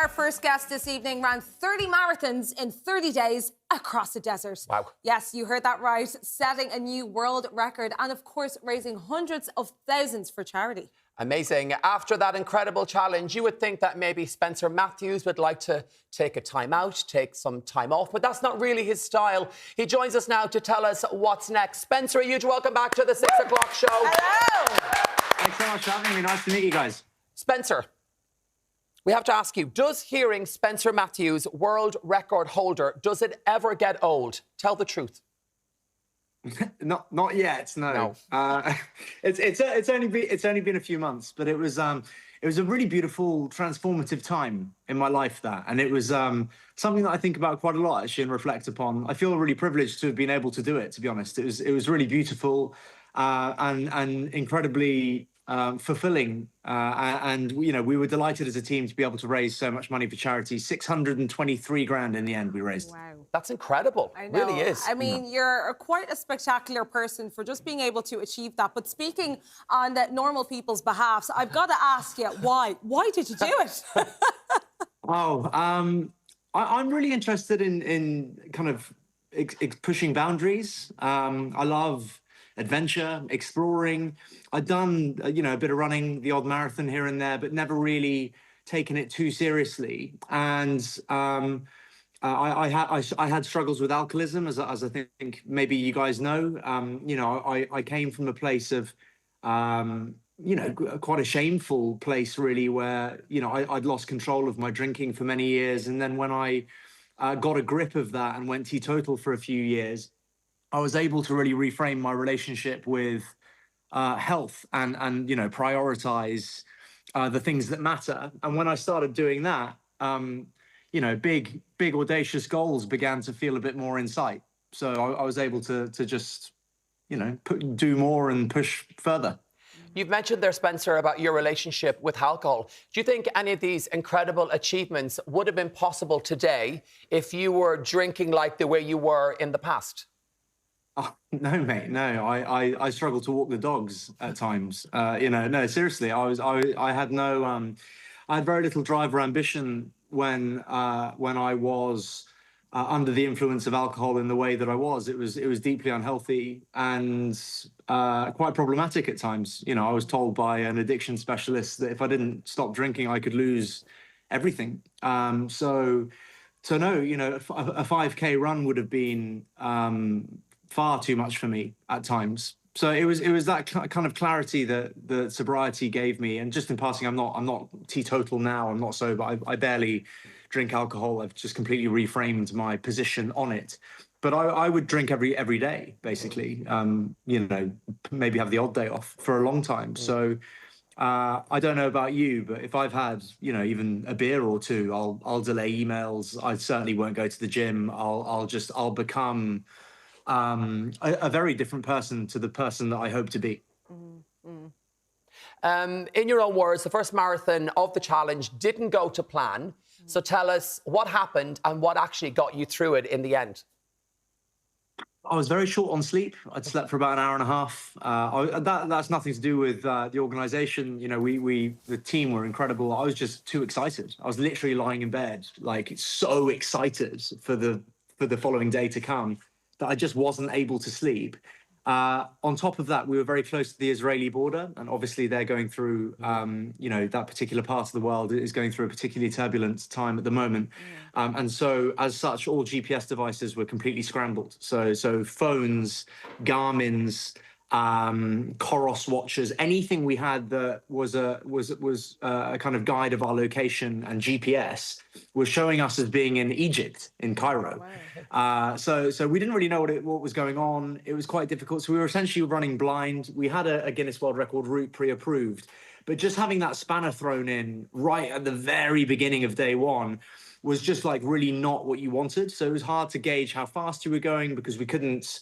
our first guest this evening ran 30 marathons in 30 days across the desert. Wow. Yes, you heard that right. Setting a new world record and, of course, raising hundreds of thousands for charity. Amazing. After that incredible challenge, you would think that maybe Spencer Matthews would like to take a time out, take some time off, but that's not really his style. He joins us now to tell us what's next. Spencer, huge welcome back to the 6 o'clock show. Hello. Thanks so much for having me. Nice to meet you guys. Spencer, we have to ask you, does hearing Spencer Matthews, world record holder, does it ever get old? Tell the truth. Not yet. No. It's only been a few months, but it was a really beautiful, transformative time in my life. And it was something that I think about quite a lot actually and reflect upon. I feel really privileged to have been able to do it. To be honest, it was really beautiful and incredibly fulfilling. And you know, we were delighted as a team to be able to raise so much money for charity. 623 grand in the end we raised. Wow. That's incredible. I It know. really is. I mean, you're quite a spectacular person for just being able to achieve that. But speaking on the normal people's behalf, I've got to ask you, why? Why did you do it? I'm really interested in kind of pushing boundaries. I love adventure, exploring. I've done, a bit of running, the odd marathon here and there, but never really taken it too seriously. And I had struggles with alcoholism, as I think maybe you guys know. I came from a place of, quite a shameful place, really, where, I'd lost control of my drinking for many years. And then when I got a grip of that and went teetotal for a few years, I was able to really reframe my relationship with health and prioritize the things that matter. And when I started doing that, big audacious goals began to feel a bit more in sight. So I was able to just, do more and push further. You've mentioned there, Spencer, about your relationship with alcohol. Do you think any of these incredible achievements would have been possible today if you were drinking like the way you were in the past? Oh, no, mate, no. I struggle to walk the dogs at times. No, seriously. I had very little drive or ambition when I was under the influence of alcohol in the way that I was. It was deeply unhealthy and quite problematic at times. I was told by an addiction specialist that if I didn't stop drinking, I could lose everything. So no, a 5K run would have been far too much for me at times. So it was that kind of clarity that the sobriety gave me. And just in passing, I'm not teetotal now. I'm not sober. I barely drink alcohol. I've just completely reframed my position on it. But I would drink every day, basically. Maybe have the odd day off for a long time. So I don't know about you, but if I've had even a beer or two, I'll delay emails. I certainly won't go to the gym. I'll become a very different person to the person that I hope to be. In your own words, the first marathon of the challenge didn't go to plan. So tell us what happened and what actually got you through it in the end. I was very short on sleep. I'd slept for about an hour and a half. That's nothing to do with the organisation. The team were incredible. I was just too excited. I was literally lying in bed, like so excited for the following day to come, that I just wasn't able to sleep. On top of that, we were very close to the Israeli border, and obviously they're going through, that particular part of the world is going through a particularly turbulent time at the moment. And so, as such, all GPS devices were completely scrambled. So phones, Garmin's, Coros watches, anything we had that was a kind of guide of our location and GPS was showing us as being in Egypt, in Cairo. Wow. So we didn't really know what was going on. It was quite difficult. So we were essentially running blind. We had a Guinness World Record route pre-approved, but just having that spanner thrown in right at the very beginning of day one was just like really not what you wanted. So it was hard to gauge how fast you were going because we couldn't.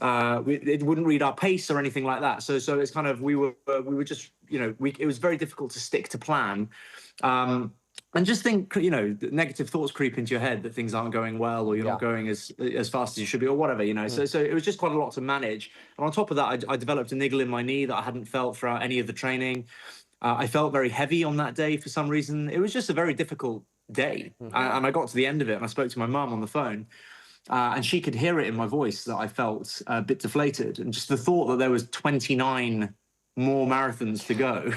It wouldn't read our pace or anything like that. So it's kind of we were just it was very difficult to stick to plan, and just think negative thoughts creep into your head that things aren't going well or you're not going as fast as you should be or whatever. So it was just quite a lot to manage. And on top of that, I developed a niggle in my knee that I hadn't felt throughout any of the training. I felt very heavy on that day for some reason. It was just a very difficult day. And I got to the end of it and I spoke to my mum on the phone. And she could hear it in my voice that I felt a bit deflated. And just the thought that there was 29 more marathons to go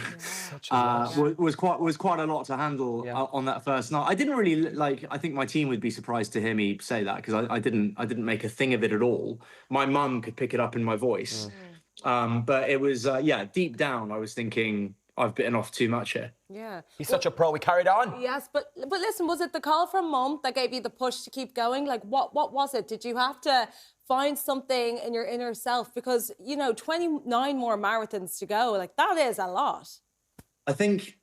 was quite a lot to handle on that first night. I didn't really like. I think my team would be surprised to hear me say that because I didn't make a thing of it at all. My mum could pick it up in my voice, but it was deep down I was thinking I've bitten off too much here. Yeah. He's such a pro. We carried on. Yes, but listen, was it the call from mum that gave you the push to keep going? Like, what was it? Did you have to find something in your inner self? Because, 29 more marathons to go, like, that is a lot. I think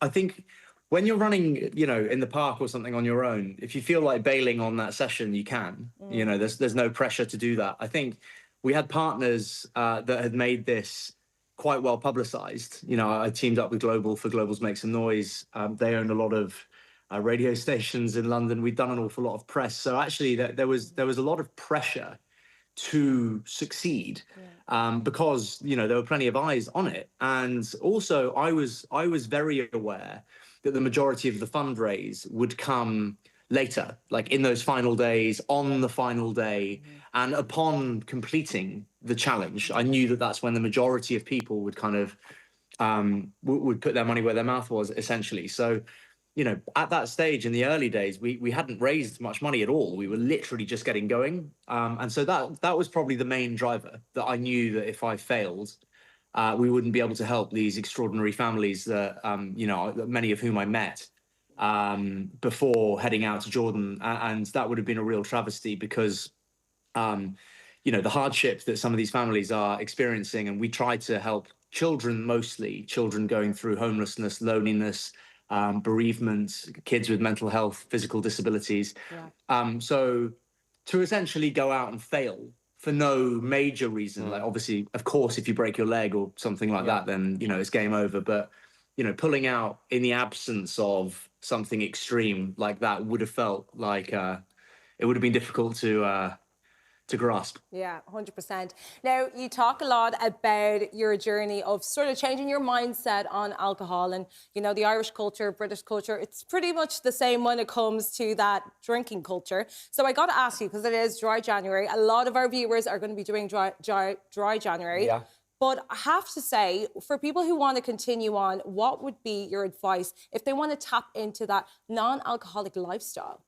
when you're running, in the park or something on your own, if you feel like bailing on that session, you can. There's no pressure to do that. I think we had partners that had made this quite well publicized. I teamed up with Global for Global's Make Some Noise. They own a lot of radio stations in London. We'd done an awful lot of press. So actually there was a lot of pressure to succeed because, there were plenty of eyes on it. And also I was very aware that the majority of the fundraise would come later, like in those final days, on the final day, and upon completing the challenge. I knew that that's when the majority of people would kind of would put their money where their mouth was, essentially. So, at that stage in the early days, we hadn't raised much money at all. We were literally just getting going. And so that was probably the main driver, that I knew that if I failed, we wouldn't be able to help these extraordinary families that, many of whom I met before heading out to Jordan. And that would have been a real travesty because, the hardship that some of these families are experiencing. And we try to help children, mostly children going through homelessness, loneliness, bereavement, kids with mental health, physical disabilities. So to essentially go out and fail for no major reason, like obviously, of course, if you break your leg or something like that, then, it's game over. But, pulling out in the absence of something extreme like that would have felt like it would have been difficult to grasp. Yeah, 100%. Now, you talk a lot about your journey of sort of changing your mindset on alcohol and, the Irish culture, British culture, it's pretty much the same when it comes to that drinking culture. So I got to ask you, because it is Dry January, a lot of our viewers are going to be doing dry January. Yeah. But I have to say, for people who want to continue on, what would be your advice if they want to tap into that non-alcoholic lifestyle?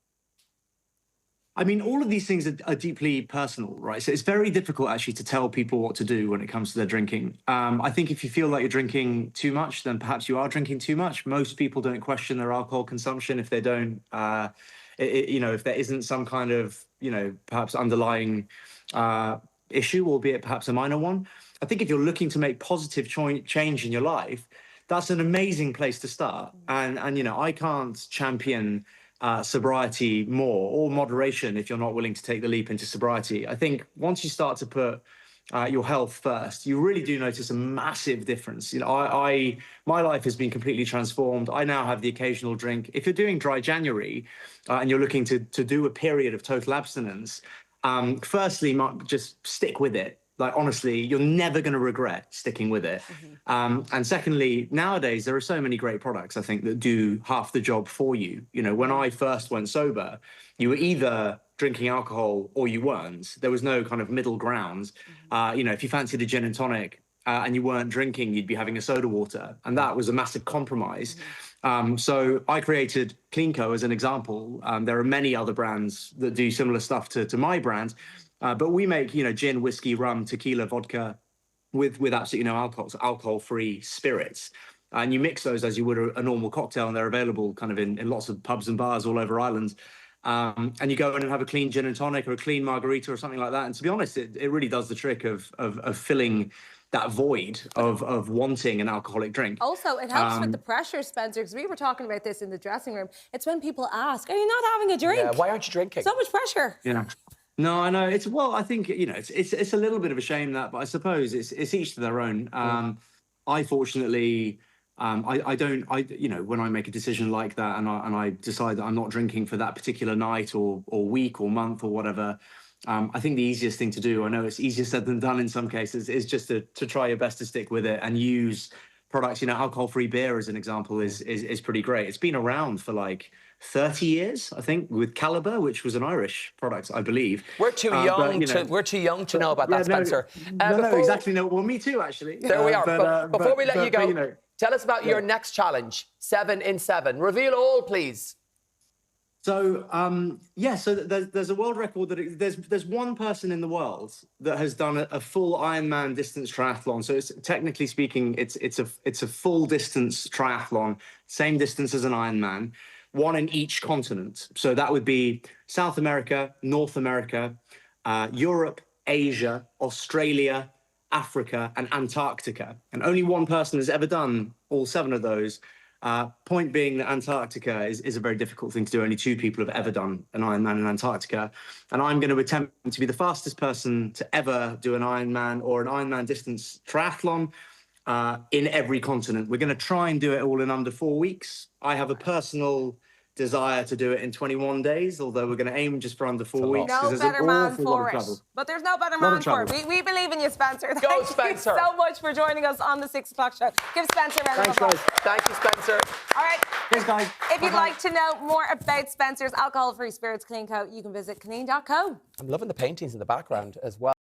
I mean, all of these things are deeply personal, right? So it's very difficult actually to tell people what to do when it comes to their drinking. I think if you feel like you're drinking too much, then perhaps you are drinking too much. Most people don't question their alcohol consumption if they don't, if there isn't some kind of, perhaps underlying issue, albeit perhaps a minor one. I think if you're looking to make positive change in your life, that's an amazing place to start. And I can't champion sobriety more, or moderation if you're not willing to take the leap into sobriety. I think once you start to put your health first, you really do notice a massive difference. My life has been completely transformed. I now have the occasional drink. If you're doing Dry January and you're looking to do a period of total abstinence, firstly, just stick with it. Like, honestly, you're never going to regret sticking with it. And secondly, nowadays, there are so many great products, I think, that do half the job for you. When I first went sober, you were either drinking alcohol or you weren't. There was no kind of middle ground. If you fancied a gin and tonic and you weren't drinking, you'd be having a soda water. And that was a massive compromise. So I created CleanCo as an example. There are many other brands that do similar stuff to my brand. But we make, gin, whiskey, rum, tequila, vodka with absolutely no alcohol, so alcohol-free spirits. And you mix those as you would a normal cocktail, and they're available kind of in lots of pubs and bars all over Ireland. And you go in and have a clean gin and tonic or a clean margarita or something like that. And to be honest, it really does the trick of filling that void of wanting an alcoholic drink. Also, it helps with the pressure, Spencer, because we were talking about this in the dressing room. It's when people ask, are you not having a drink? Yeah, why aren't you drinking? So much pressure. Yeah. No, I know. I think, it's a little bit of a shame that, but I suppose it's each to their own. I fortunately, I don't, when I make a decision like that and I decide that I'm not drinking for that particular night or week or month or whatever, I think the easiest thing to do, I know it's easier said than done in some cases, is just to try your best to stick with it and use products. Alcohol-free beer, as an example, is pretty great. It's been around for like 30 years, I think, with Caliber, which was an Irish product, I believe. We're too young to know about that, Spencer. No, exactly. No, well, me too, actually. There we are. But before we let you go, tell us about your yeah. next challenge, 7 in 7. Reveal all, please. So, so there's a world record that there's one person in the world that has done a full Ironman distance triathlon. So, it's technically speaking, it's a full distance triathlon, same distance as an Ironman, one in each continent. So that would be South America, North America, Europe, Asia, Australia, Africa, and Antarctica. And only one person has ever done all 7 of those. Point being that Antarctica is a very difficult thing to do. Only 2 people have ever done an Ironman in Antarctica. And I'm going to attempt to be the fastest person to ever do an Ironman or an Ironman distance triathlon in every continent. We're going to try and do it all in under 4 weeks. I have a personal desire to do it in 21 days, although we're going to aim just for under 4 weeks. No better man for it. But there's no better man for it. We believe in you, Spencer. Go, Spencer. Thank you so much for joining us on the 6 o'clock show. Give Spencer a round of applause. Thank you, Spencer. All right. Thanks, guys. If you'd like to know more about Spencer's alcohol-free spirits clean co, you can visit clean.co. I'm loving the paintings in the background as well.